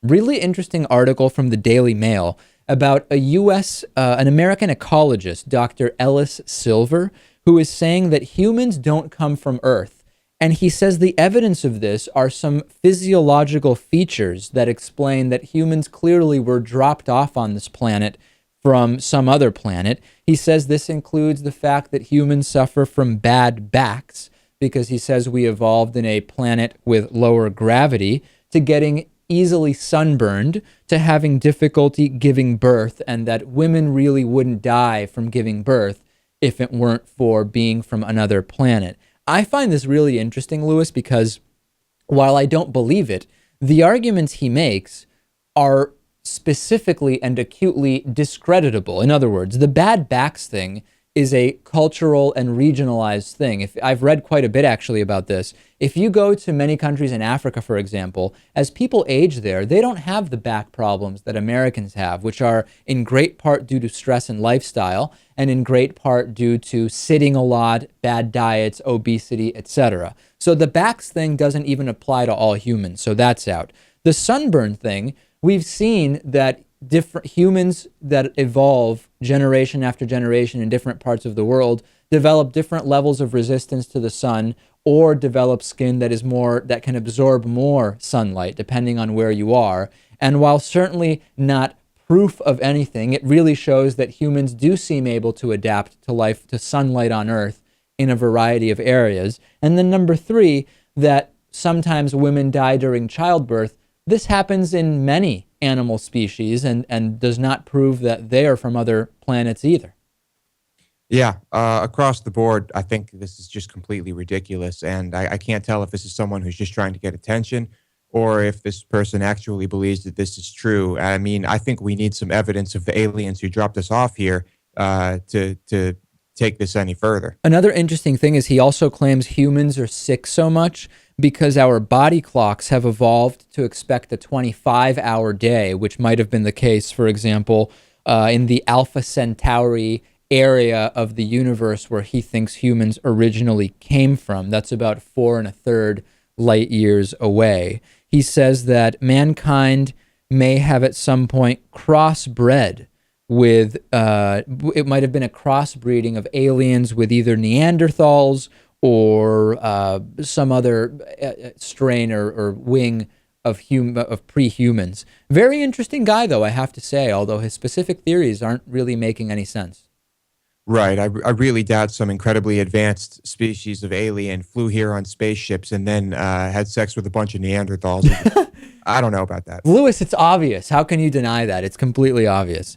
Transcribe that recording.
Really interesting article from the Daily Mail about an American ecologist, Dr. Ellis Silver, who is saying that humans don't come from Earth. And he says the evidence of this are some physiological features that explain that humans clearly were dropped off on this planet from some other planet. He says this includes the fact that humans suffer from bad backs because he says we evolved in a planet with lower gravity, to getting easily sunburned, to having difficulty giving birth, and that women really wouldn't die from giving birth if it weren't for being from another planet. I find this really interesting, Lewis, because while I don't believe it, the arguments he makes are specifically and acutely discreditable. In other words, the bad backs thing is a cultural and regionalized thing. If I've read quite a bit actually about this. If you go to many countries in Africa, for example, as people age there, they don't have the back problems that Americans have, which are in great part due to stress and lifestyle, and in great part due to sitting a lot, bad diets, obesity, etc. So the backs thing doesn't even apply to all humans, so that's out. The sunburn thing, we've seen that different humans that evolve generation after generation in different parts of the world develop different levels of resistance to the sun, or develop skin that can absorb more sunlight depending on where you are. And while certainly not proof of anything, it really shows that humans do seem able to adapt to life, to sunlight on Earth in a variety of areas. And then number three, that sometimes women die during childbirth. This happens in many animal species, and does not prove that they are from other planets either. Yeah, across the board, I think this is just completely ridiculous. And I can't tell if this is someone who's just trying to get attention or if this person actually believes that this is true. I mean, I think we need some evidence of the aliens who dropped us off here to take this any further. Another interesting thing is he also claims humans are sick so much because our body clocks have evolved to expect a 25-hour day, which might have been the case, for example, in the Alpha Centauri area of the universe where he thinks humans originally came from. That's about 4 1/3 light years away. He says that mankind may have at some point crossbred with, it might have been a crossbreeding of aliens with either Neanderthals or some other strain or wing of pre-humans. Very interesting guy, though, I have to say, although his specific theories aren't really making any sense. Right. I really doubt some incredibly advanced species of alien flew here on spaceships and then had sex with a bunch of Neanderthals. I don't know about that. Lewis, it's obvious. How can you deny that? It's completely obvious.